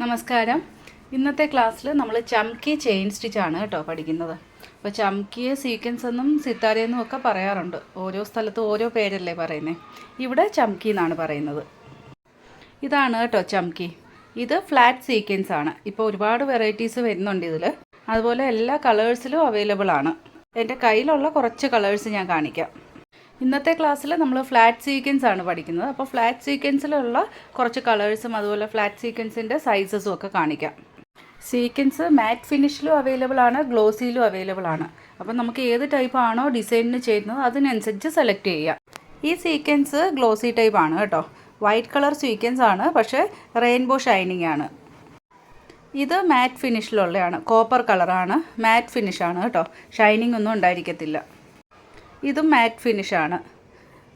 നമസ്കാരം. ഇന്നത്തെ ക്ലാസ്സിൽ നമ്മൾ ചംകി ചെയിൻ സ്റ്റിച്ചാണ് കേട്ടോ പഠിക്കുന്നത്. അപ്പോൾ ചംകിയെ സീക്വൻസ് എന്നും സിത്താരയെന്നും ഒക്കെ പറയാറുണ്ട്. ഓരോ സ്ഥലത്തും ഓരോ പേരല്ലേ പറയുന്നത്. ഇവിടെ ചംകി എന്നാണ് പറയുന്നത്. ഇതാണ് കേട്ടോ ചംകി. ഇത് ഫ്ലാറ്റ് സീക്വൻസ് ആണ്. ഇപ്പോൾ ഒരുപാട് വെറൈറ്റീസ് വരുന്നുണ്ട് ഇതിൽ. അതുപോലെ എല്ലാ കളേഴ്സിലും അവൈലബിൾ ആണ്. എൻ്റെ കയ്യിലുള്ള കുറച്ച് കളേഴ്സ് ഞാൻ കാണിക്കാം. ഇന്നത്തെ ക്ലാസ്സിൽ നമ്മൾ ഫ്ലാറ്റ് സീക്വൻസ് ആണ് പഠിക്കുന്നത്. അപ്പോൾ ഫ്ലാറ്റ് സീക്വൻസിലുള്ള കുറച്ച് കളേഴ്സും അതുപോലെ ഫ്ലാറ്റ് സീക്വൻസിൻ്റെ സൈസസും ഒക്കെ കാണിക്കാം. സീക്വൻസ് മാറ്റ് ഫിനിഷിലും അവൈലബിൾ ആണ്, ഗ്ലോസിയിലും അവൈലബിൾ ആണ്. അപ്പോൾ നമുക്ക് ഏത് ടൈപ്പ് ആണോ ഡിസൈനിന് ചെയ്യുന്നത് അതിനനുസരിച്ച് സെലക്ട് ചെയ്യാം. ഈ സീക്വൻസ് ഗ്ലോസി ടൈപ്പ് ആണ് കേട്ടോ. വൈറ്റ് കളർ സീക്വൻസ് ആണ്, പക്ഷേ റെയിൻബോ ഷൈനിങ് ആണ്. ഇത് മാറ്റ് ഫിനിഷിലുള്ളതാണ്, കോപ്പർ കളറാണ്, മാറ്റ് ഫിനിഷാണ് കേട്ടോ. ഷൈനിങ് ഒന്നും ഉണ്ടായിരിക്കത്തില്ല. ഇതും മാറ്റ് ഫിനിഷാണ്.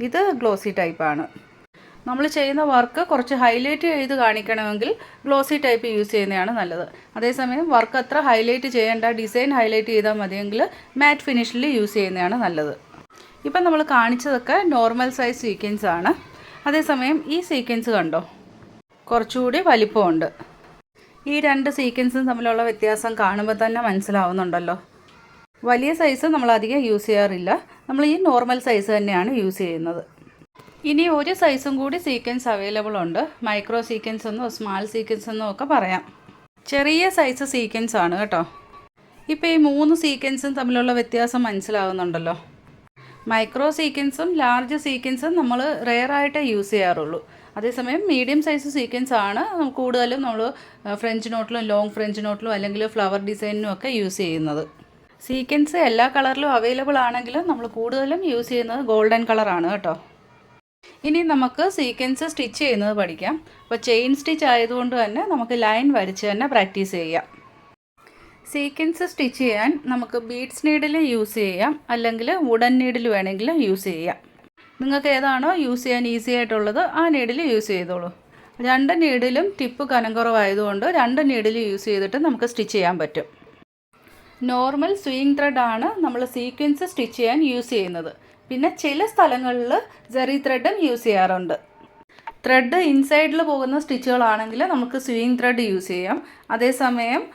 ഇത് ഗ്ലോസി ടൈപ്പാണ്. നമ്മൾ ചെയ്യുന്ന വർക്ക് കുറച്ച് ഹൈലൈറ്റ് ചെയ്ത് കാണിക്കണമെങ്കിൽ ഗ്ലോസി ടൈപ്പ് യൂസ് ചെയ്യുന്നതാണ് നല്ലത്. അതേസമയം വർക്ക് അത്ര ഹൈലൈറ്റ് ചെയ്യേണ്ട, ഡിസൈൻ ഹൈലൈറ്റ് ചെയ്താൽ മതിയെങ്കിൽ മാറ്റ് ഫിനിഷിൽ യൂസ് ചെയ്യുന്നതാണ് നല്ലത്. ഇപ്പം നമ്മൾ കാണിച്ചതൊക്കെ നോർമൽ സൈസ് സീക്വൻസ് ആണ്. അതേസമയം ഈ സീക്വൻസ് കണ്ടോ, കുറച്ചുകൂടി വലിപ്പമുണ്ട്. ഈ രണ്ട് സീക്വൻസും തമ്മിലുള്ള വ്യത്യാസം കാണുമ്പോൾ തന്നെ മനസ്സിലാവുന്നുണ്ടല്ലോ. വലിയ സൈസ് നമ്മൾ അധികം യൂസ് ചെയ്യാറില്ല. നമ്മൾ ഈ നോർമൽ സൈസ് തന്നെയാണ് യൂസ് ചെയ്യുന്നത്. ഇനി ഒരു സൈസും കൂടി സീക്വൻസ് അവൈലബിൾ ഉണ്ട്. മൈക്രോ സീക്വൻസ് എന്നോ സ്മാൾ സീക്വൻസ് എന്നോ ഒക്കെ പറയാം. ചെറിയ സൈസ് സീക്വൻസ് ആണ് കേട്ടോ. ഇപ്പോൾ ഈ 3 സീക്വൻസും തമ്മിലുള്ള വ്യത്യാസം മനസ്സിലാവുന്നുണ്ടല്ലോ. മൈക്രോ സീക്വൻസും ലാർജ് സീക്വൻസും നമ്മൾ റെയറായിട്ടേ യൂസ് ചെയ്യാറുള്ളൂ. അതേസമയം മീഡിയം സൈസ് സീക്വൻസ് ആണ് കൂടുതലും നമ്മൾ ഫ്രഞ്ച് നോട്ടിലും ലോങ് ഫ്രഞ്ച് നോട്ടിലും അല്ലെങ്കിൽ ഫ്ലവർ ഡിസൈനിനും ഒക്കെ യൂസ് ചെയ്യുന്നത്. സീക്വൻസ് എല്ലാ കളറിലും അവൈലബിൾ ആണെങ്കിലും നമ്മൾ കൂടുതലും യൂസ് ചെയ്യുന്നത് ഗോൾഡൻ കളറാണ് കേട്ടോ. ഇനി നമുക്ക് സീക്വൻസ് സ്റ്റിച്ച് ചെയ്യുന്നത് പഠിക്കാം. അപ്പോൾ ചെയിൻ സ്റ്റിച്ച് ആയതുകൊണ്ട് തന്നെ നമുക്ക് ലൈൻ വരച്ച് തന്നെ പ്രാക്ടീസ് ചെയ്യാം. സീക്വൻസ് സ്റ്റിച്ച് ചെയ്യാൻ നമുക്ക് ബീഡ്സ് നീഡിൽ യൂസ് ചെയ്യാം, അല്ലെങ്കിൽ വുഡൻ നീഡിൽ വേണമെങ്കിൽ യൂസ് ചെയ്യാം. നിങ്ങൾക്ക് ഏതാണോ യൂസ് ചെയ്യാൻ ഈസി ആയിട്ടുള്ളത് ആ നീഡിൽ യൂസ് ചെയ്തോളൂ. 2 നീഡിലും ടിപ്പ് കനം കുറവായതുകൊണ്ട് 2 നീഡിൽ യൂസ് ചെയ്തിട്ട് നമുക്ക് സ്റ്റിച്ച് ചെയ്യാൻ പറ്റും. നോർമൽ സ്വിങ് ത്രെഡാണ് നമ്മൾ സീക്വൻസ് സ്റ്റിച്ച് ചെയ്യാൻ യൂസ് ചെയ്യുന്നത്. പിന്നെ ചില സ്ഥലങ്ങളിൽ ജെറി ത്രെഡും യൂസ് ചെയ്യാറുണ്ട്. ത്രെഡ് ഇൻസൈഡിൽ പോകുന്ന സ്റ്റിച്ചുകളാണെങ്കിൽ നമുക്ക് സ്വിങ് ത്രെഡ് യൂസ് ചെയ്യാം. അതേസമയം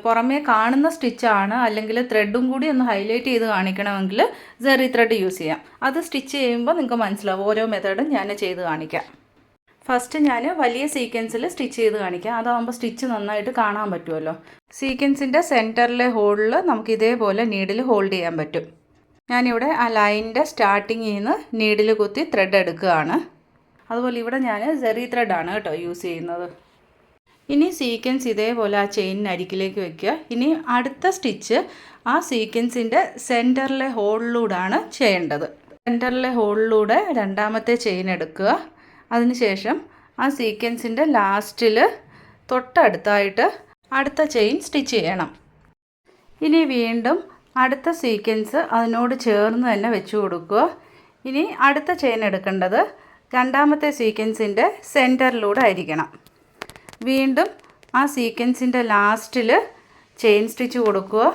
പുറമേ കാണുന്ന സ്റ്റിച്ചാണ് അല്ലെങ്കിൽ ത്രെഡും കൂടി ഒന്ന് ഹൈലൈറ്റ് ചെയ്ത് കാണിക്കണമെങ്കിൽ ജെറി ത്രെഡ് യൂസ് ചെയ്യാം. അത് സ്റ്റിച്ച് ചെയ്യുമ്പോൾ നിങ്ങൾക്ക് മനസ്സിലാവും. ഓരോ മെത്തേഡും ഞാൻ ചെയ്ത് കാണിക്കാം. ഫസ്റ്റ് ഞാൻ വലിയ സീക്വൻസിൽ സ്റ്റിച്ച് ചെയ്ത് കാണിക്കാം. അതാകുമ്പോൾ സ്റ്റിച്ച് നന്നായിട്ട് കാണാൻ പറ്റുമല്ലോ. സീക്വൻസിൻ്റെ സെൻറ്ററിലെ ഹോളിൽ നമുക്ക് ഇതേപോലെ നീഡിൽ ഹോൾഡ് ചെയ്യാൻ പറ്റും. ഞാനിവിടെ ആ ലൈനിൻ്റെ സ്റ്റാർട്ടിങ്ങിൽ നിന്ന് നീഡിൽ കുത്തി ത്രെഡ് എടുക്കുകയാണ്. അതുപോലെ ഇവിടെ ഞാൻ ജെറി ത്രെഡാണ് കേട്ടോ യൂസ് ചെയ്യുന്നത്. ഇനി സീക്വൻസ് ഇതേപോലെ ആ ചെയിനിന് അരികിലേക്ക് വയ്ക്കുക. ഇനി അടുത്ത സ്റ്റിച്ച് ആ സീക്വൻസിൻ്റെ സെൻറ്ററിലെ ഹോളിലൂടെയാണ് ചെയ്യേണ്ടത്. സെൻറ്ററിലെ ഹോളിലൂടെ രണ്ടാമത്തെ ചെയിൻ എടുക്കുക. അതിനുശേഷം ആ സീക്വൻസിൻ്റെ ലാസ്റ്റിൽ തൊട്ടടുത്തായിട്ട് അടുത്ത ചെയിൻ സ്റ്റിച്ച് ചെയ്യണം. ഇനി വീണ്ടും അടുത്ത സീക്വൻസ് അതിനോട് ചേർന്ന് തന്നെ വെച്ച് കൊടുക്കുക. ഇനി അടുത്ത ചെയിൻ എടുക്കേണ്ടത് രണ്ടാമത്തെ സീക്വൻസിൻ്റെ സെൻറ്ററിലൂടെ ആയിരിക്കണം. വീണ്ടും ആ സീക്വൻസിൻ്റെ ലാസ്റ്റിൽ ചെയിൻ സ്റ്റിച്ച് കൊടുക്കുക.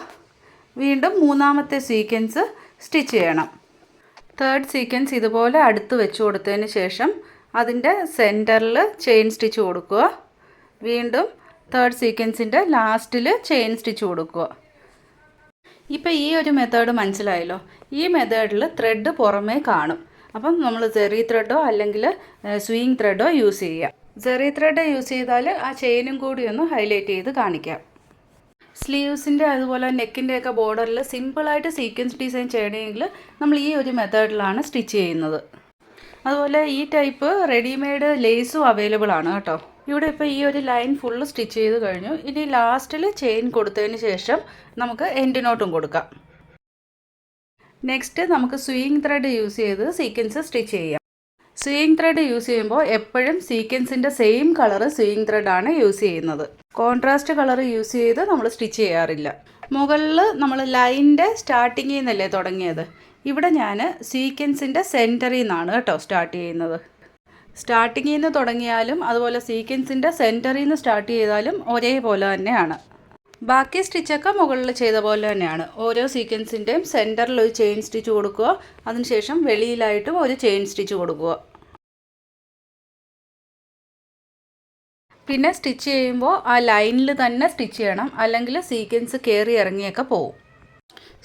വീണ്ടും മൂന്നാമത്തെ സീക്വൻസ് സ്റ്റിച്ച് ചെയ്യണം. തേർഡ് സീക്വൻസ് ഇതുപോലെ അടുത്ത് വെച്ച് കൊടുത്തതിന് ശേഷം അതിൻ്റെ സെൻറ്ററിൽ ചെയിൻ സ്റ്റിച്ച് കൊടുക്കുക. വീണ്ടും തേർഡ് സീക്വൻസിൻ്റെ ലാസ്റ്റിൽ ചെയിൻ സ്റ്റിച്ച് കൊടുക്കുക. ഇപ്പോൾ ഈ ഒരു മെത്തേഡ് മനസ്സിലായല്ലോ. ഈ മെത്തേഡിൽ ത്രെഡ് പുറമേ കാണും. അപ്പം നമ്മൾ ജെറി ത്രെഡോ അല്ലെങ്കിൽ സ്വിങ് ത്രെഡോ യൂസ് ചെയ്യാം. ജെറി ത്രെഡ് യൂസ് ചെയ്താൽ ആ ചെയിനും കൂടി ഒന്ന് ഹൈലൈറ്റ് ചെയ്ത് കാണിക്കാം. സ്ലീവ്സിൻ്റെ അതുപോലെ നെക്കിൻ്റെയൊക്കെ ബോർഡറിൽ സിമ്പിളായിട്ട് സീക്വൻസ് ഡിസൈൻ ചെയ്യണമെങ്കിൽ നമ്മൾ ഈ ഒരു മെത്തേഡിലാണ് സ്റ്റിച്ച് ചെയ്യുന്നത്. അതുപോലെ ഈ ടൈപ്പ് റെഡിമെയ്ഡ് ലേസും അവൈലബിൾ ആണ് കേട്ടോ. ഇവിടെ ഇപ്പോൾ ഈ ഒരു ലൈൻ ഫുള്ള് സ്റ്റിച്ച് ചെയ്ത് കഴിഞ്ഞു. ഇനി ലാസ്റ്റിൽ ചെയിൻ കൊടുത്തതിന് ശേഷം നമുക്ക് എൻഡ് നോട്ടും കൊടുക്കാം. നെക്സ്റ്റ് നമുക്ക് സ്വിങ് ത്രെഡ് യൂസ് ചെയ്ത് സീക്വൻസ് സ്റ്റിച്ച് ചെയ്യാം. സ്വിങ് ത്രെഡ് യൂസ് ചെയ്യുമ്പോൾ എപ്പോഴും സീക്വൻസിൻ്റെ സെയിം കളർ സ്വിങ് ത്രെഡാണ് യൂസ് ചെയ്യുന്നത്. കോൺട്രാസ്റ്റ് കളർ യൂസ് ചെയ്ത് നമ്മൾ സ്റ്റിച്ച് ചെയ്യാറില്ല. മുകളിൽ നമ്മൾ ലൈനിൻ്റെ സ്റ്റാർട്ടിങ്ങിൽ നിന്നല്ലേ തുടങ്ങിയത്. ഇവിടെ ഞാൻ സീക്വൻസിൻ്റെ സെൻറ്ററിൽ നിന്നാണ് കേട്ടോ സ്റ്റാർട്ട് ചെയ്യുന്നത്. സ്റ്റാർട്ടിങ്ങിൽ നിന്ന് തുടങ്ങിയാലും അതുപോലെ സീക്വൻസിൻ്റെ സെൻറ്ററിൽ നിന്ന് സ്റ്റാർട്ട് ചെയ്താലും ഒരേപോലെ തന്നെയാണ്. ബാക്കി സ്റ്റിച്ചൊക്കെ മുകളിൽ ചെയ്ത പോലെ തന്നെയാണ്. ഓരോ സീക്വൻസിൻ്റെയും സെൻറ്ററിൽ ഒരു ചെയിൻ സ്റ്റിച്ച് കൊടുക്കുക. അതിനുശേഷം വെളിയിലായിട്ടും ഒരു ചെയിൻ സ്റ്റിച്ച് കൊടുക്കുക. പിന്നെ സ്റ്റിച്ച് ചെയ്യുമ്പോൾ ആ ലൈനിൽ തന്നെ സ്റ്റിച്ച് ചെയ്യണം, അല്ലെങ്കിൽ സീക്വൻസ് കയറി ഇറങ്ങിയൊക്കെ പോവും.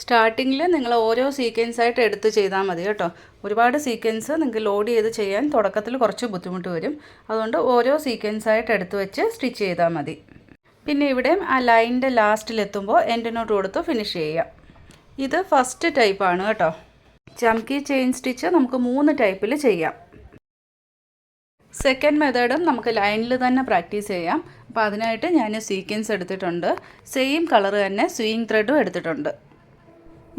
സ്റ്റാർട്ടിങ്ങിൽ നിങ്ങൾ ഓരോ സീക്വൻസായിട്ട് എടുത്ത് ചെയ്താൽ മതി കേട്ടോ. ഒരുപാട് സീക്വൻസ് നിങ്ങൾക്ക് ലോഡ് ചെയ്ത് ചെയ്യാൻ തുടക്കത്തിൽ കുറച്ച് ബുദ്ധിമുട്ട് വരും. അതുകൊണ്ട് ഓരോ സീക്വൻസായിട്ട് എടുത്ത് വെച്ച് സ്റ്റിച്ച് ചെയ്താൽ മതി. പിന്നെ ഇവിടെയും ആ ലൈനിൻ്റെ ലാസ്റ്റിലെത്തുമ്പോൾ എൻഡ് നോട്ട് കൊടുത്ത് ഫിനിഷ് ചെയ്യാം. ഇത് ഫസ്റ്റ് ടൈപ്പാണ് കേട്ടോ. ചംകി ചെയിൻ സ്റ്റിച്ച് നമുക്ക് 3 ടൈപ്പിൽ ചെയ്യാം. സെക്കൻഡ് മെത്തേഡും നമുക്ക് ലൈനിൽ തന്നെ പ്രാക്ടീസ് ചെയ്യാം. അപ്പോൾ അതിനായിട്ട് ഞാൻ സീക്വൻസ് എടുത്തിട്ടുണ്ട്. സെയിം കളർ തന്നെ സ്വിങ് ത്രെഡും എടുത്തിട്ടുണ്ട്.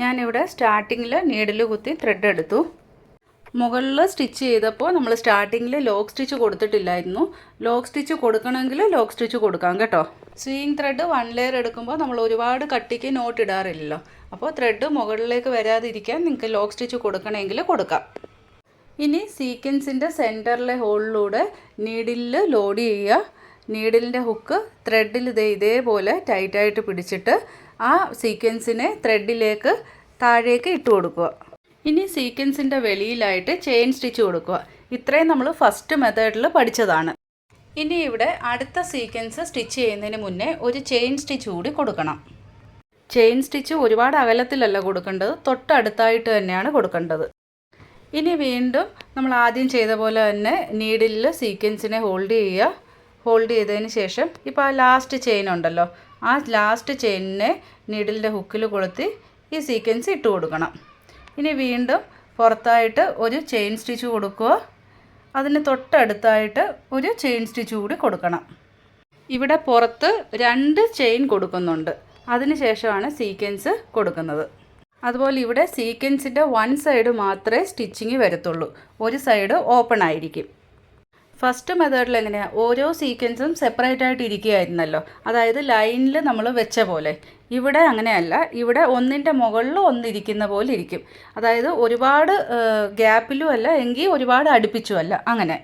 ഞാനിവിടെ സ്റ്റാർട്ടിങ്ങിൽ നീഡിൽ കുത്തി ത്രെഡ് എടുത്തു. മുകളിൽ സ്റ്റിച്ച് ചെയ്തപ്പോൾ നമ്മൾ സ്റ്റാർട്ടിങ്ങിൽ ലോക്ക് സ്റ്റിച്ച് കൊടുത്തിട്ടില്ലായിരുന്നു. ലോക്ക് സ്റ്റിച്ച് കൊടുക്കണമെങ്കിൽ ലോക്ക് സ്റ്റിച്ച് കൊടുക്കാം കേട്ടോ. സ്വിങ് ത്രെഡ് 1 ലെയർ എടുക്കുമ്പോൾ നമ്മൾ ഒരുപാട് കട്ടിക്ക് നോട്ട് ഇടാറില്ലല്ലോ. അപ്പോൾ ത്രെഡ് മുകളിലേക്ക് വരാതിരിക്കാൻ നിങ്ങൾക്ക് ലോക്ക് സ്റ്റിച്ച് കൊടുക്കണമെങ്കിൽ കൊടുക്കാം. ഇനി സീക്വൻസിൻ്റെ സെൻറ്ററിലെ ഹോളിലൂടെ നീഡിലിൽ ലോഡ് ചെയ്യുക. നീഡിലിൻ്റെ ഹുക്ക് ത്രെഡിൽ ഇതേപോലെ ടൈറ്റായിട്ട് പിടിച്ചിട്ട് ആ സീക്വൻസിനെ ത്രെഡിലേക്ക് താഴേക്ക് ഇട്ട് കൊടുക്കുക. ഇനി സീക്വൻസിൻ്റെ വെളിയിലായിട്ട് ചെയിൻ സ്റ്റിച്ച് കൊടുക്കുക. ഇത്രയും നമ്മൾ ഫസ്റ്റ് മെത്തേഡിൽ പഠിച്ചതാണ്. ഇനി ഇവിടെ അടുത്ത സീക്വൻസ് സ്റ്റിച്ച് ചെയ്യുന്നതിന് മുന്നേ ഒരു ചെയിൻ സ്റ്റിച്ച് കൂടി കൊടുക്കണം. ചെയിൻ സ്റ്റിച്ച് ഒരുപാട് അകലത്തിലല്ല കൊടുക്കേണ്ടത്, തൊട്ടടുത്തായിട്ട് തന്നെയാണ് കൊടുക്കേണ്ടത്. ഇനി വീണ്ടും നമ്മൾ ആദ്യം ചെയ്ത പോലെ തന്നെ നീഡിലിൽ സീക്വൻസിനെ ഹോൾഡ് ചെയ്യുക. ഹോൾഡ് ചെയ്തതിന് ശേഷം ഇപ്പോൾ ആ ലാസ്റ്റ് ചെയിൻ ഉണ്ടല്ലോ, ആ ലാസ്റ്റ് ചെയിനിനെ നീഡിലിൻ്റെ ഹുക്കിൽ കൊളുത്തി ഈ സീക്വൻസ് ഇട്ട് കൊടുക്കണം. ഇനി വീണ്ടും പുറത്തായിട്ട് ഒരു ചെയിൻ സ്റ്റിച്ച് കൊടുക്കുക. അതിന് തൊട്ടടുത്തായിട്ട് ഒരു ചെയിൻ സ്റ്റിച്ച് കൂടി കൊടുക്കണം. ഇവിടെ പുറത്ത് 2 ചെയിൻ കൊടുക്കുന്നുണ്ട്. അതിന് ശേഷമാണ് സീക്വൻസ് കൊടുക്കുന്നത്. അതുപോലെ ഇവിടെ സീക്വൻസിൻ്റെ 1 സൈഡ് മാത്രമേ സ്റ്റിച്ചിങ് വരത്തുള്ളൂ, ഒരു സൈഡ് ഓപ്പൺ ആയിരിക്കും. ഫസ്റ്റ് മെത്തേഡിൽ എങ്ങനെയാണ്, ഓരോ സീക്വൻസും സെപ്പറേറ്റ് ആയിട്ട് ഇരിക്കുകയായിരുന്നല്ലോ, അതായത് ലൈനിൽ നമ്മൾ വെച്ച പോലെ. ഇവിടെ അങ്ങനെയല്ല, ഇവിടെ ഒന്നിൻ്റെ മുകളിൽ ഒന്നിരിക്കുന്ന പോലെ ഇരിക്കും. അതായത് ഒരുപാട് ഗ്യാപ്പിലും അല്ല, എങ്കിൽ ഒരുപാട് അടുപ്പിച്ചും അല്ല, അങ്ങനെ.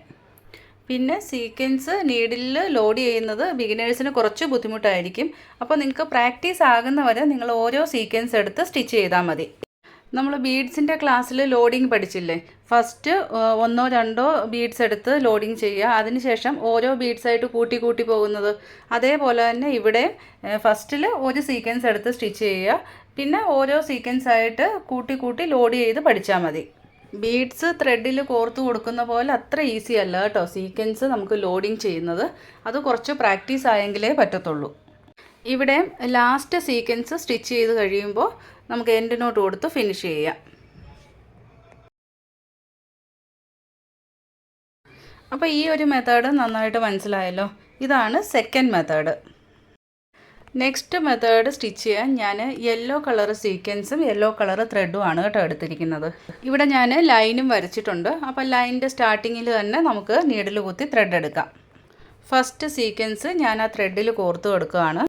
പിന്നെ സീക്വൻസ് നീഡിലിൽ ലോഡ് ചെയ്യുന്നത് ബിഗിനേഴ്സിന് കുറച്ച് ബുദ്ധിമുട്ടായിരിക്കും. അപ്പോൾ നിങ്ങൾക്ക് പ്രാക്ടീസ് ആകുന്നവരെ നിങ്ങൾ ഓരോ സീക്വൻസ് എടുത്ത് സ്റ്റിച്ച് ചെയ്താൽ മതി. നമ്മൾ ബീഡ്സിൻ്റെ ക്ലാസ്സിൽ ലോഡിങ് പഠിച്ചില്ലേ, ഫസ്റ്റ് 1-2 ബീഡ്സ് എടുത്ത് ലോഡിങ് ചെയ്യുക, അതിനുശേഷം ഓരോ ബീഡ്സായിട്ട് കൂട്ടി കൂട്ടി പോകുന്നത്. അതേപോലെ തന്നെ ഇവിടെ ഫസ്റ്റിൽ ഒരു സീക്വൻസ് എടുത്ത് സ്റ്റിച്ച് ചെയ്യുക, പിന്നെ ഓരോ സീക്വൻസായിട്ട് കൂട്ടി കൂട്ടി ലോഡ് ചെയ്ത് പഠിച്ചാൽ മതി. ബീഡ്സ് ത്രെഡിൽ കോർത്ത് കൊടുക്കുന്ന പോലെ അത്ര ഈസി അല്ല കേട്ടോ സീക്വൻസ് നമുക്ക് ലോഡിങ് ചെയ്യുന്നത്. അത് കുറച്ച് പ്രാക്ടീസ് ആയെങ്കിലേ പറ്റത്തുള്ളൂ. ഇവിടെ ലാസ്റ്റ് സീക്വൻസ് സ്റ്റിച്ച് ചെയ്ത് കഴിയുമ്പോൾ നമുക്ക് എൻഡ് നോട്ട് കൊടുത്ത് ഫിനിഷ് ചെയ്യാം. അപ്പോൾ ഈ ഒരു മെത്തേഡ് നന്നായിട്ട് മനസ്സിലായല്ലോ. ഇതാണ് second method. Next method stitch ചെയ്യാൻ ഞാൻ യെല്ലോ കളർ സീക്വൻസും യെല്ലോ കളർ ത്രെഡും ആണ് കേട്ടോ എടുത്തിരിക്കുന്നത്. ഇവിടെ ഞാൻ ലൈനും വരച്ചിട്ടുണ്ട്. അപ്പോൾ ലൈനിൻ്റെ സ്റ്റാർട്ടിങ്ങിൽ തന്നെ നമുക്ക് നീഡിൽ കുത്തി ത്രെഡ് എടുക്കാം. ഫസ്റ്റ് സീക്വൻസ് ഞാൻ ആ ത്രെഡിൽ കോർത്ത് കൊടുക്കുകയാണ്.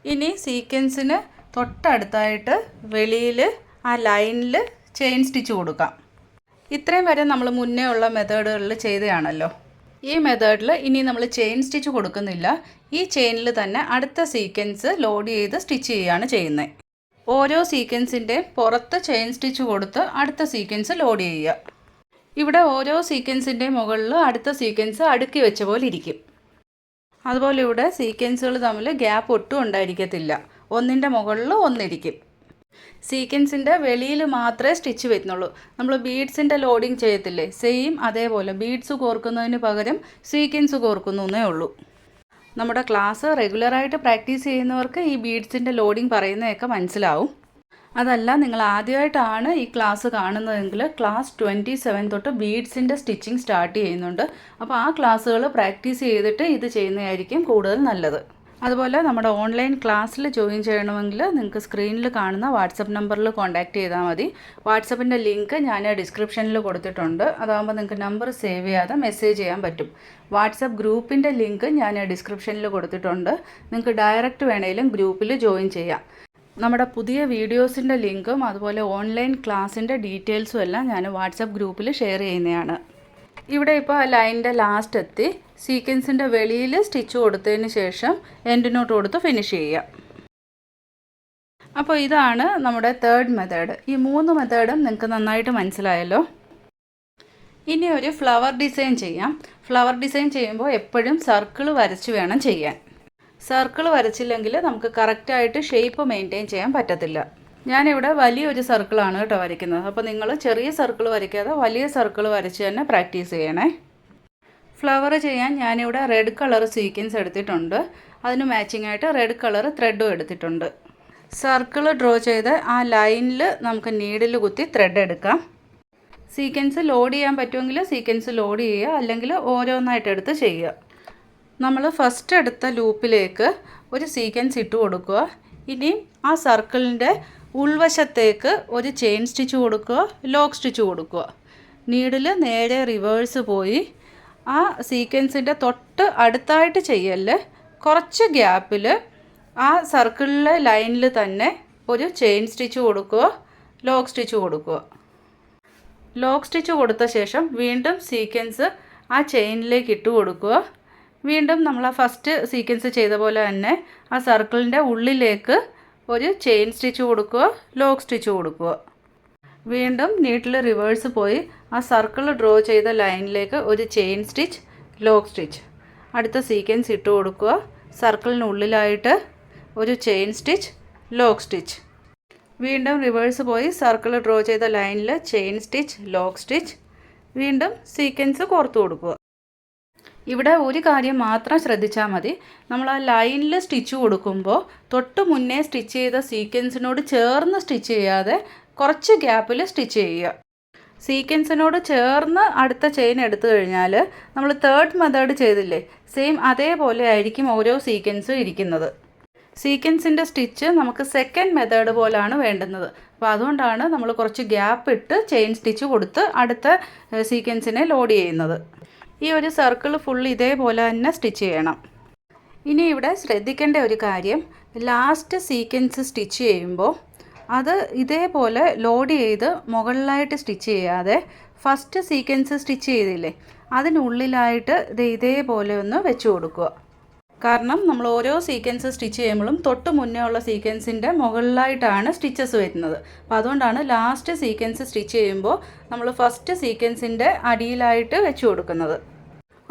ഇനി സീക്വൻസിന് തൊട്ടടുത്തായിട്ട് വെളിയിൽ ആ ലൈനിൽ ചെയിൻ സ്റ്റിച്ച് കൊടുക്കാം. ഇത്രയും വരെ നമ്മൾ മുന്നേ ഉള്ള മെത്തേഡുകളിൽ ചെയ്തതാണല്ലോ. ഈ മെത്തേഡിൽ ഇനി നമ്മൾ ചെയിൻ സ്റ്റിച്ച് കൊടുക്കുന്നില്ല. ഈ ചെയിനിൽ തന്നെ അടുത്ത സീക്വൻസ് ലോഡ് ചെയ്ത് സ്റ്റിച്ച് ചെയ്യുകയാണ് ചെയ്യുന്നത്. ഓരോ സീക്വൻസിൻ്റെ പുറത്ത് ചെയിൻ സ്റ്റിച്ച് കൊടുത്ത് അടുത്ത സീക്വൻസ് ലോഡ് ചെയ്യുക. ഇവിടെ ഓരോ സീക്വൻസിൻ്റെ മുകളിൽ അടുത്ത സീക്വൻസ് അടുക്കി വെച്ച പോലെ ഇരിക്കും. അതുപോലെ ഇവിടെ സീക്വൻസുകൾ തമ്മിൽ ഗ്യാപ്പ് ഒട്ടും ഉണ്ടായിരിക്കത്തില്ല, ഒന്നിൻ്റെ മുകളിൽ ഒന്നിരിക്കും. സീക്വൻസിൻ്റെ വെളിയിൽ മാത്രമേ സ്റ്റിച്ച് വരുന്നുള്ളൂ. നമ്മൾ ബീഡ്സിൻ്റെ ലോഡിങ് ചെയ്യത്തില്ലേ, സെയിം അതേപോലെ ബീഡ്സ് കോർക്കുന്നതിന് പകരം സീക്വൻസ് കോർക്കുന്നു എന്നേ ഉള്ളൂ. നമ്മുടെ ക്ലാസ് റെഗുലറായിട്ട് പ്രാക്ടീസ് ചെയ്യുന്നവർക്ക് ഈ ബീഡ്സിൻ്റെ ലോഡിങ് പറയുന്നതൊക്കെ മനസ്സിലാവും. അതല്ല നിങ്ങൾ ആദ്യമായിട്ടാണ് ഈ ക്ലാസ് കാണുന്നതെങ്കിൽ ക്ലാസ് 27 തൊട്ട് ബീഡ്സിൻ്റെ സ്റ്റിച്ചിങ് സ്റ്റാർട്ട് ചെയ്യുന്നുണ്ട്. അപ്പോൾ ആ ക്ലാസ്സുകൾ പ്രാക്ടീസ് ചെയ്തിട്ട് ഇത് ചെയ്യുന്നതായിരിക്കും കൂടുതൽ നല്ലത്. അതുപോലെ നമ്മുടെ ഓൺലൈൻ ക്ലാസ്സിൽ ജോയിൻ ചെയ്യണമെങ്കിൽ നിങ്ങൾക്ക് സ്ക്രീനിൽ കാണുന്ന വാട്സപ്പ് നമ്പറിൽ കോൺടാക്റ്റ് ചെയ്താൽ മതി. വാട്സപ്പിൻ്റെ ലിങ്ക് ഞാൻ ഡിസ്ക്രിപ്ഷനിൽ കൊടുത്തിട്ടുണ്ട്. അതാകുമ്പോൾ നിങ്ങൾക്ക് നമ്പർ സേവ് ചെയ്യാതെ മെസ്സേജ് ചെയ്യാൻ പറ്റും. വാട്സപ്പ് ഗ്രൂപ്പിൻ്റെ ലിങ്ക് ഞാൻ ഡിസ്ക്രിപ്ഷനിൽ കൊടുത്തിട്ടുണ്ട്. നിങ്ങൾക്ക് ഡയറക്റ്റ് വേണമെങ്കിലും ഗ്രൂപ്പിൽ ജോയിൻ ചെയ്യാം. നമ്മുടെ പുതിയ വീഡിയോസിൻ്റെ ലിങ്കും അതുപോലെ ഓൺലൈൻ ക്ലാസ്സിൻ്റെ ഡീറ്റെയിൽസും എല്ലാം ഞാൻ വാട്സപ്പ് ഗ്രൂപ്പിൽ ഷെയർ ചെയ്യുന്നതാണ്. ഇവിടെ ഇപ്പോൾ ലൈനിൻ്റെ ലാസ്റ്റ് എത്തി. സീക്വൻസിൻ്റെ വെളിയിൽ സ്റ്റിച്ച് കൊടുത്തതിന് ശേഷം എൻഡ് നോട്ട് കൊടുത്ത് ഫിനിഷ് ചെയ്യുക. അപ്പോൾ ഇതാണ് നമ്മുടെ തേർഡ് മെത്തേഡ്. ഈ 3 മെത്തേഡും നിങ്ങൾക്ക് നന്നായിട്ട് മനസ്സിലായല്ലോ. ഇനി ഒരു ഫ്ലവർ ഡിസൈൻ ചെയ്യാം. ഫ്ലവർ ഡിസൈൻ ചെയ്യുമ്പോൾ എപ്പോഴും സർക്കിൾ വരച്ച് വേണം ചെയ്യാൻ. സർക്കിൾ വരച്ചില്ലെങ്കിൽ നമുക്ക് കറക്റ്റായിട്ട് ഷേപ്പ് മെയിൻറ്റെയിൻ ചെയ്യാൻ പറ്റത്തില്ല. ഞാനിവിടെ വലിയൊരു സർക്കിളാണ് കേട്ടോ വരയ്ക്കുന്നത്. അപ്പോൾ നിങ്ങൾ ചെറിയ സർക്കിൾ വരയ്ക്കാതെ വലിയ സർക്കിൾ വരച്ച് തന്നെ പ്രാക്ടീസ് ചെയ്യണേ. ഫ്ലവർ ചെയ്യാൻ ഞാനിവിടെ റെഡ് കളർ സീക്വൻസ് എടുത്തിട്ടുണ്ട്. അതിന് മാച്ചിങ് ആയിട്ട് റെഡ് കളർ ത്രെഡും എടുത്തിട്ടുണ്ട്. സർക്കിൾ ഡ്രോ ചെയ്ത് ആ ലൈനിൽ നമുക്ക് നീഡിൽ കുത്തി ത്രെഡ് എടുക്കാം. സീക്വൻസ് ലോഡ് ചെയ്യാൻ പറ്റുമെങ്കിൽ സീക്വൻസ് ലോഡ് ചെയ്യുക, അല്ലെങ്കിൽ ഓരോന്നായിട്ട് എടുത്ത് ചെയ്യുക. നമ്മൾ ഫസ്റ്റ് എടുത്ത ലൂപ്പിലേക്ക് ഒരു സീക്വൻസ് ഇട്ട് കൊടുക്കുക. ഇനി ആ സർക്കിളിൻ്റെ ഉൾവശത്തേക്ക് ഒരു ചെയിൻ സ്റ്റിച്ച് കൊടുക്കുക, ലോക്ക് സ്റ്റിച്ച് കൊടുക്കുക. നീഡിൽ നേരെ റിവേഴ്സ് പോയി ആ സീക്വൻസിൻ്റെ തൊട്ട് അടുത്തായിട്ട് ചെയ്യല്, കുറച്ച് ഗ്യാപ്പിൽ ആ സർക്കിളിലെ ലൈനിൽ തന്നെ ഒരു ചെയിൻ സ്റ്റിച്ച് കൊടുക്കുക, ലോക്ക് സ്റ്റിച്ച് കൊടുക്കുക. ലോക്ക് സ്റ്റിച്ച് കൊടുത്ത ശേഷം വീണ്ടും സീക്വൻസ് ആ ചെയിനിലേക്ക് ഇട്ട് കൊടുക്കുക. വീണ്ടും നമ്മൾ ആ ഫസ്റ്റ് സീക്വൻസ് ചെയ്ത പോലെ തന്നെ ആ സർക്കിളിൻ്റെ ഉള്ളിലേക്ക് ഒരു ചെയിൻ സ്റ്റിച്ച് കൊടുക്കുക, ലോക്ക് സ്റ്റിച്ച് കൊടുക്കുക. വീണ്ടും നീഡിൽ റിവേഴ്സ് പോയി ആ സർക്കിൾ ഡ്രോ ചെയ്ത ലൈനിലേക്ക് ഒരു ചെയിൻ സ്റ്റിച്ച്, ലോക്ക് സ്റ്റിച്ച്. അടുത്ത സീക്വൻസ് ഇട്ട് കൊടുക്കുക. സർക്കിളിനുള്ളിലായിട്ട് ഒരു ചെയിൻ സ്റ്റിച്ച്, ലോക്ക് സ്റ്റിച്ച്. വീണ്ടും റിവേഴ്സ് പോയി സർക്കിൾ ഡ്രോ ചെയ്ത ലൈനിൽ ചെയിൻ സ്റ്റിച്ച്, ലോക്ക് സ്റ്റിച്ച്. വീണ്ടും സീക്വൻസ് കോർത്ത് കൊടുക്കുക. ഇവിടെ ഒരു കാര്യം മാത്രം ശ്രദ്ധിച്ചാൽ മതി. നമ്മൾ ആ ലൈനിൽ സ്റ്റിച്ച് കൊടുക്കുമ്പോൾ തൊട്ട് മുന്നേ സ്റ്റിച്ച് ചെയ്ത സീക്വൻസിനോട് ചേർന്ന് സ്റ്റിച്ച് ചെയ്യാതെ കുറച്ച് ഗ്യാപ്പിൽ സ്റ്റിച്ച് ചെയ്യുക. സീക്വൻസിനോട് ചേർന്ന് അടുത്ത ചെയിൻ എടുത്തു കഴിഞ്ഞാൽ നമ്മൾ തേർഡ് മെത്തേഡ് ചെയ്തില്ലേ, സെയിം അതേപോലെ ആയിരിക്കും ഓരോ സീക്വൻസും ഇരിക്കുന്നത്. സീക്വൻസിൻ്റെ സ്റ്റിച്ച് നമുക്ക് സെക്കൻഡ് മെത്തേഡ് പോലാണ് വേണ്ടുന്നത്. അപ്പോൾ അതുകൊണ്ടാണ് നമ്മൾ കുറച്ച് ഗ്യാപ്പ് ഇട്ട് ചെയിൻ സ്റ്റിച്ച് കൊടുത്ത് അടുത്ത സീക്വൻസിനെ ലോഡ് ചെയ്യുന്നത്. ഈ ഒരു സർക്കിൾ ഫുൾ ഇതേപോലെ തന്നെ സ്റ്റിച്ച് ചെയ്യണം. ഇനി ഇവിടെ ശ്രദ്ധിക്കേണ്ട ഒരു കാര്യം, ലാസ്റ്റ് സീക്വൻസ് സ്റ്റിച്ച് ചെയ്യുമ്പോൾ അത് ഇതേപോലെ ലോഡ് ചെയ്ത് മുകളിലായിട്ട് സ്റ്റിച്ച് ചെയ്യാതെ ഫസ്റ്റ് സീക്വൻസ് സ്റ്റിച്ച് ചെയ്തില്ലേ അതിനുള്ളിലായിട്ട് ഇതേപോലെ ഒന്ന് വെച്ച് കൊടുക്കുക. കാരണം നമ്മൾ ഓരോ സീക്വൻസ് സ്റ്റിച്ച് ചെയ്യുമ്പോഴും തൊട്ട് മുന്നേ ഉള്ള സീക്വൻസിൻ്റെ മുകളിലായിട്ടാണ് സ്റ്റിച്ചസ് വരുന്നത്. അപ്പോൾ അതുകൊണ്ടാണ് ലാസ്റ്റ് സീക്വൻസ് സ്റ്റിച്ച് ചെയ്യുമ്പോൾ നമ്മൾ ഫസ്റ്റ് സീക്വൻസിൻ്റെ അടിയിലായിട്ട് വെച്ച് കൊടുക്കുന്നത്.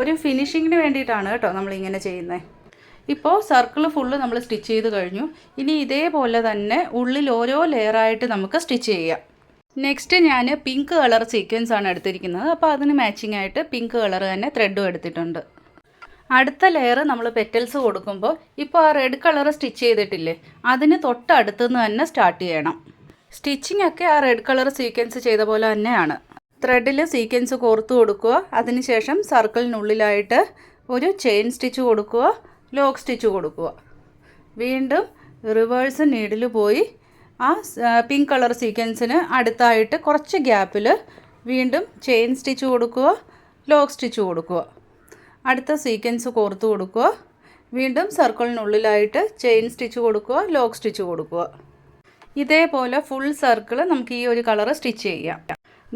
ഒരു ഫിനിഷിങ്ങിന് വേണ്ടിയിട്ടാണ് കേട്ടോ നമ്മളിങ്ങനെ ചെയ്യുന്നത്. ഇപ്പോൾ സർക്കിൾ ഫുള്ള് നമ്മൾ സ്റ്റിച്ച് ചെയ്ത് കഴിഞ്ഞു. ഇനി ഇതേപോലെ തന്നെ ഉള്ളിൽ ഓരോ ലെയറായിട്ട് നമുക്ക് സ്റ്റിച്ച് ചെയ്യാം. നെക്സ്റ്റ് ഞാൻ പിങ്ക് കളർ സീക്വൻസ് ആണ് എടുത്തിരിക്കുന്നത്. അപ്പോൾ അതിന് മാച്ചിങ് ആയിട്ട് പിങ്ക് കളർ തന്നെ ത്രെഡും എടുത്തിട്ടുണ്ട്. അടുത്ത ലെയർ നമ്മൾ പെറ്റൽസ് കൊടുക്കുമ്പോൾ ഇപ്പോൾ ആ റെഡ് കളർ സ്റ്റിച്ച് ചെയ്തിട്ടില്ലേ അതിന് തൊട്ടടുത്തുനിന്ന് തന്നെ സ്റ്റാർട്ട് ചെയ്യണം. സ്റ്റിച്ചിങ് ഒക്കെ ആ റെഡ് കളർ സീക്വൻസ് ചെയ്ത പോലെ തന്നെയാണ്. ത്രെഡിൽ സീക്വൻസ് കോർത്ത് കൊടുക്കുക. അതിനുശേഷം സർക്കിളിനുള്ളിലായിട്ട് ഒരു ചെയിൻ സ്റ്റിച്ച് കൊടുക്കുക, ലോക്ക് സ്റ്റിച്ച് കൊടുക്കുക. വീണ്ടും റിവേഴ്സ് നീഡിൽ പോയി ആ പിങ്ക് കളർ സീക്വൻസിന് അടുത്തായിട്ട് കുറച്ച് ഗ്യാപ്പിൽ വീണ്ടും ചെയിൻ സ്റ്റിച്ച് കൊടുക്കുക, ലോക്ക് സ്റ്റിച്ച് കൊടുക്കുക. അടുത്ത സീക്വൻസ് കോർത്ത് കൊടുക്കുക. വീണ്ടും സർക്കിളിനുള്ളിലായിട്ട് ചെയിൻ സ്റ്റിച്ച് കൊടുക്കുക, ലോക്ക് സ്റ്റിച്ച് കൊടുക്കുക. ഇതേപോലെ ഫുൾ സർക്കിൾ നമുക്ക് ഈ ഒരു കളർ സ്റ്റിച്ച് ചെയ്യാം.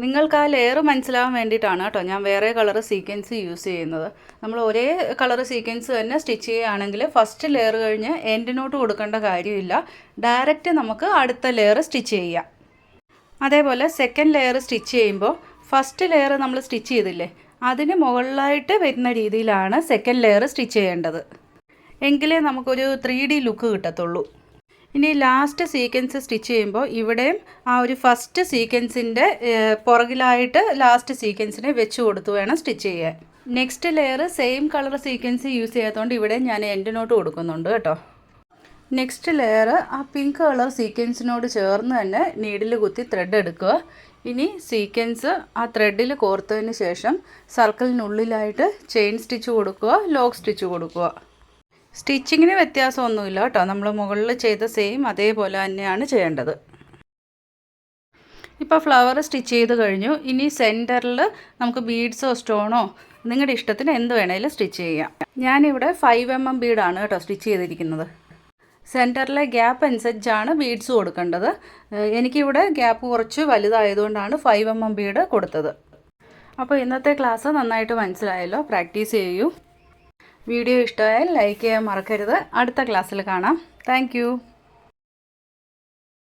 നിങ്ങൾക്ക് ആ ലെയർ മനസ്സിലാവാൻ വേണ്ടിയിട്ടാണ് കേട്ടോ ഞാൻ വേറെ കളർ സീക്വൻസ് യൂസ് ചെയ്യുന്നത്. നമ്മൾ ഒരേ കളർ സീക്വൻസ് തന്നെ സ്റ്റിച്ച് ചെയ്യുകയാണെങ്കിൽ ഫസ്റ്റ് ലെയർ കഴിഞ്ഞ് എൻഡിനോട്ട് കൊടുക്കേണ്ട കാര്യമില്ല. ഡയറക്റ്റ് നമുക്ക് അടുത്ത ലെയർ സ്റ്റിച്ച് ചെയ്യാം. അതേപോലെ സെക്കൻഡ് ലെയർ സ്റ്റിച്ച് ചെയ്യുമ്പോൾ ഫസ്റ്റ് ലെയർ നമ്മൾ സ്റ്റിച്ച് ചെയ്തില്ലേ അതിന് മുകളിലായിട്ട് വരുന്ന രീതിയിലാണ് സെക്കൻഡ് ലെയർ സ്റ്റിച്ച് ചെയ്യേണ്ടത്. എങ്കിലേ നമുക്കൊരു 3D ലുക്ക് കിട്ടത്തുള്ളൂ. ഇനി ലാസ്റ്റ് സീക്വൻസ് സ്റ്റിച്ച് ചെയ്യുമ്പോൾ ഇവിടെയും ആ ഒരു ഫസ്റ്റ് സീക്വൻസിൻ്റെ പുറകിലായിട്ട് ലാസ്റ്റ് സീക്വൻസിനെ വെച്ച് കൊടുത്ത് വേണം സ്റ്റിച്ച് ചെയ്യാൻ. Next layer same colour sequence use ചെയ്യാത്തതുകൊണ്ട് ഇവിടെ ഞാൻ എൻഡിനോട്ട് കൊടുക്കുന്നുണ്ട് കേട്ടോ. നെക്സ്റ്റ് ലെയർ ആ പിങ്ക് കളർ സീക്വൻസിനോട് ചേർന്ന് തന്നെ നീഡിൽ കുത്തി ത്രെഡ് എടുക്കുക. ഇനി സീക്വൻസ് ആ ത്രെഡിൽ കോർത്തതിന് ശേഷം സർക്കിളിനുള്ളിലായിട്ട് ചെയിൻ സ്റ്റിച്ച് കൊടുക്കുക, ലോക്ക് സ്റ്റിച്ച് കൊടുക്കുക. സ്റ്റിച്ചിങ്ങിന് വ്യത്യാസമൊന്നുമില്ല കേട്ടോ. നമ്മൾ മുകളിൽ ചെയ്ത സെയിം അതേപോലെ തന്നെയാണ് ചെയ്യേണ്ടത്. ഇപ്പോൾ ഫ്ലവർ സ്റ്റിച്ച് ചെയ്ത് കഴിഞ്ഞു. ഇനി സെൻറ്ററിൽ നമുക്ക് ബീഡ്സോ സ്റ്റോണോ നിങ്ങളുടെ ഇഷ്ടത്തിന് എന്ത് വേണേലും സ്റ്റിച്ച് ചെയ്യാം. ഞാനിവിടെ 5 mm ബീഡാണ് കേട്ടോ സ്റ്റിച്ച് ചെയ്തിരിക്കുന്നത്. സെൻറ്ററിലെ ഗ്യാപ്പ് അനുസരിച്ചാണ് ബീഡ്സ് കൊടുക്കേണ്ടത്. എനിക്കിവിടെ ഗ്യാപ്പ് കുറച്ച് വലുതായതുകൊണ്ടാണ് 5 mm ബീഡ് കൊടുത്തത്. അപ്പോൾ ഇന്നത്തെ ക്ലാസ് നന്നായിട്ട് മനസ്സിലായല്ലോ. പ്രാക്ടീസ് ചെയ്യൂ. വീഡിയോ ഇഷ്ടമായാൽ ലൈക്ക് ചെയ്യാൻ മറക്കരുത്. അടുത്ത ക്ലാസ്സിൽ കാണാം. താങ്ക്